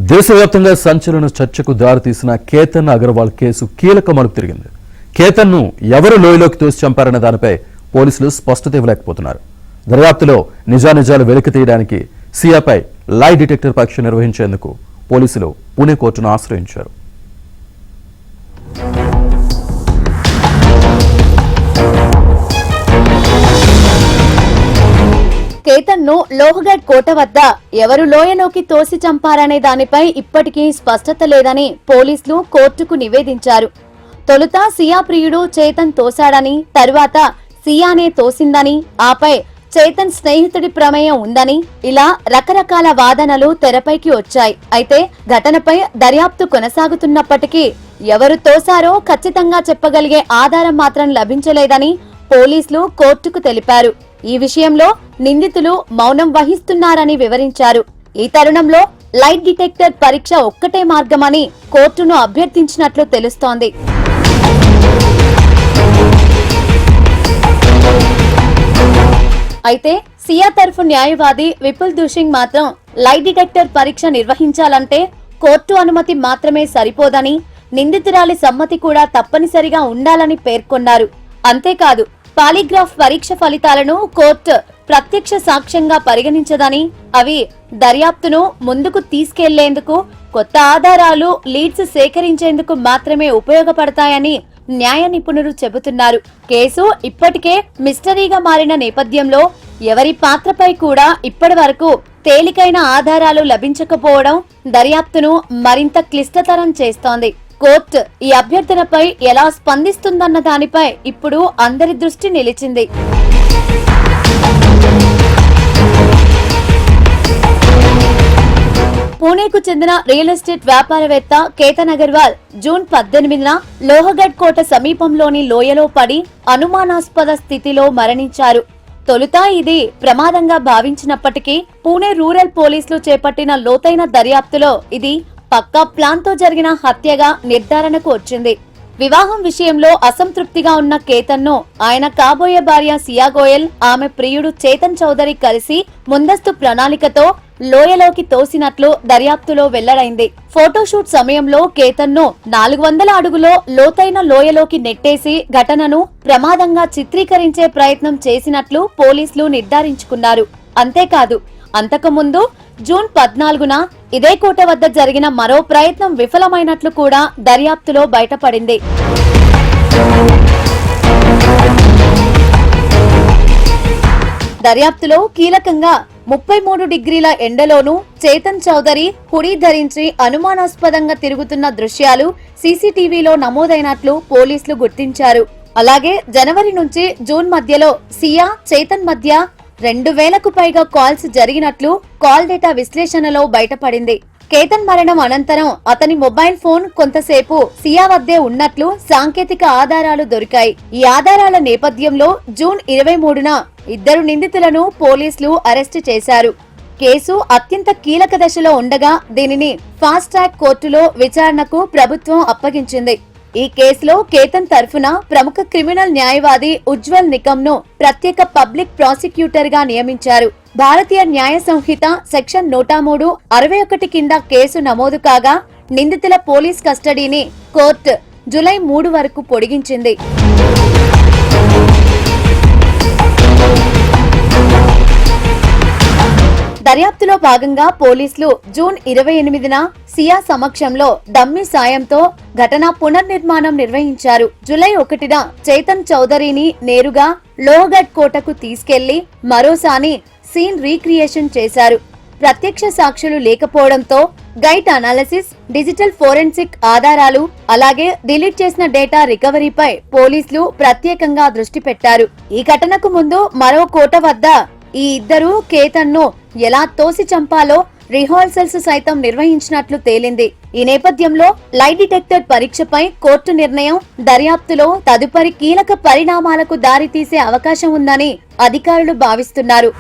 దేశవ్యాప్తంగా సంచలన చర్చకు దారితీసిన కేతన్ అగర్వాల్ కేసు కీలక మలుపు తిరిగింది. కేతన్ను ఎవరు లోయలోకి తోసి చంపారన్న దానిపై పోలీసులు స్పష్టత ఇవ్వలేకపోతున్నారు. దర్యాప్తులో నిజానిజాలు వెలికి తీయడానికి సియాపై లై డిటెక్టర్ పరీక్ష నిర్వహించేందుకు పోలీసులు పుణె కోర్టును ఆశ్రయించారు. కేతన్ ను లోహగఢ్ కోట వద్ద ఎవరు లోయలోకి తోసి చంపారనే దానిపై ఇప్పటికీ స్పష్టత లేదని పోలీసులు కోర్టుకు నివేదించారు. తొలుత సియా ప్రియుడు చేతన్ తోశాడని, తరువాత సియానే తోసిందని, ఆపై చేతన్ స్నేహితుడి ప్రమేయం ఉందని, ఇలా రకరకాల వాదనలు తెరపైకి వచ్చాయి. అయితే ఘటనపై దర్యాప్తు కొనసాగుతున్నప్పటికీ ఎవరు తోశారో ఖచ్చితంగా చెప్పగలిగే ఆధారం మాత్రం లభించలేదని పోలీసులు కోర్టుకు తెలిపారు. ఈ విషయంలో నిందితులు మౌనం వహిస్తున్నారని వివరించారు. ఈ తరుణంలో లైట్ డిటెక్టర్ పరీక్ష ఒక్కటే మార్గమని కోర్టును అభ్యర్థించినట్లు తెలుస్తోంది. అయితే సియా తరఫు న్యాయవాది విపుల్ దుషింగ్ మాత్రం లైట్ డిటెక్టర్ పరీక్ష నిర్వహించాలంటే కోర్టు అనుమతి మాత్రమే సరిపోదని, నిందితురాలి సమ్మతి కూడా తప్పనిసరిగా ఉండాలని పేర్కొన్నారు. అంతేకాదు పాలిగ్రాఫ్ పరీక్ష ఫలితాలను కోర్టు ప్రత్యక్ష సాక్ష్యంగా పరిగణించదని, అవి దర్యాప్తును ముందుకు తీసుకెళ్లేందుకు, కొత్త ఆధారాలు లీడ్స్ సేకరించేందుకు మాత్రమే ఉపయోగపడతాయని న్యాయ నిపుణులు చెబుతున్నారు. కేసు ఇప్పటికే మిస్టరీగా మారిన నేపథ్యంలో ఎవరి పాత్రపై కూడా ఇప్పటి వరకు తేలికైన ఆధారాలు లభించకపోవడం దర్యాప్తును మరింత క్లిష్టతరం చేస్తోంది. కోర్టు ఈ అభ్యర్థనపై ఎలా స్పందిస్తుందన్న దానిపై ఇప్పుడు అందరి దృష్టి నిలిచింది. పూణేకు చెందిన రియల్ ఎస్టేట్ వ్యాపారవేత్త కేతన్ అగర్వాల్ జూన్ 18న లోహగఢ్ కోట సమీపంలోని లోయలో పడి అనుమానాస్పద స్థితిలో మరణించారు. తొలుత ఇది ప్రమాదంగా భావించినప్పటికీ పూణే రూరల్ పోలీసులు చేపట్టిన లోతైన దర్యాప్తులో ఇది పక్కా ప్లాన్ తో జరిగిన హత్యగా నిర్ధారణకు వచ్చింది. వివాహం విషయంలో అసంతృప్తిగా ఉన్న కేతన్ ను ఆయన కాబోయే భార్య సియా గోయల్, ఆమె ప్రియుడు చేతన్ చౌదరి కలిసి ముందస్తు ప్రణాళికతో లోయలోకి తోసినట్లు దర్యాప్తులో వెల్లడైంది. ఫోటోషూట్ సమయంలో కేతన్ ను 400 అడుగులో లోతైన లోయలోకి నెట్టేసి ఘటనను ప్రమాదంగా చిత్రీకరించే ప్రయత్నం చేసినట్లు పోలీసులు నిర్ధారించుకున్నారు. అంతేకాదు అంతకుముందు జూన్ 14న ఇదే కోట వద్ద జరిగిన మరో ప్రయత్నం విఫలమైనట్లు కూడా దర్యాప్తులో బయటపడింది. దర్యాప్తులో కీలకంగా 33 డిగ్రీల ఎండలోనూ చేతన్ చౌదరి హుడీ ధరించి అనుమానాస్పదంగా తిరుగుతున్న దృశ్యాలు సీసీటీవీలో నమోదైనట్లు పోలీసులు గుర్తించారు. అలాగే జనవరి నుంచి జూన్ మధ్యలో సియా, చేతన్ మధ్య 2000కు పైగా కాల్స్ జరిగినట్లు కాల్ డేటా విశ్లేషణలో బయటపడింది. కేతన్ మరణం అనంతరం అతని మొబైల్ ఫోన్ కొంతసేపు సియా వద్దే ఉన్నట్లు సాంకేతిక ఆధారాలు దొరికాయి. ఈ ఆధారాల నేపథ్యంలో జూన్ 23న ఇద్దరు నిందితులను పోలీసులు అరెస్టు చేశారు. కేసు అత్యంత కీలక దశలో ఉండగా దీనిని ఫాస్ట్ ట్రాక్ కోర్టులో విచారణకు ప్రభుత్వం అప్పగించింది. ఈ కేసులో కేతన్ తరఫున ప్రముఖ క్రిమినల్ న్యాయవాది ఉజ్వల్ నికమ్ ను ప్రత్యేక పబ్లిక్ ప్రాసిక్యూటర్ గా నియమించారు. భారతీయ న్యాయ సంహిత సెక్షన్ 103, 61 కింద కేసు నమోదు కాగా నిందితుల పోలీస్ కస్టడీని కోర్టు జూలై 3 వరకు పొడిగించింది. దర్యాప్తులో భాగంగా పోలీసులు జూన్ 28న సియా సమక్షంలో డమ్మీ సాయంతో ఘటనా పునర్నిర్మాణం నిర్వహించారు. జూలై 1న చేతన్ చౌదరిని నేరుగా లోహగఢ్ కోటకు తీసుకెళ్లి మరోసారి సీన్ రీక్రియేషన్ చేశారు. ప్రత్యక్ష సాక్షులు లేకపోవడంతో గైట్ అనాలిసిస్, డిజిటల్ ఫోరెన్సిక్ ఆధారాలు, అలాగే డిలీట్ చేసిన డేటా రికవరీపై పోలీసులు ప్రత్యేకంగా దృష్టి పెట్టారు. ఈ ఘటనకు ముందు మరో కోట వద్ద ఈ ఇద్దరు కేతన్ ను ఎలా తోసి చంపాలో రిహార్సల్స్ సైతం నిర్వహించినట్లు తేలింది. ఈ నేపథ్యంలో లైట్ డిటెక్టర్ పరీక్షపై కోర్టు నిర్ణయం దర్యాప్తులో తదుపరి కీలక పరిణామాలకు దారితీసే అవకాశం ఉందని అధికారులు భావిస్తున్నారు.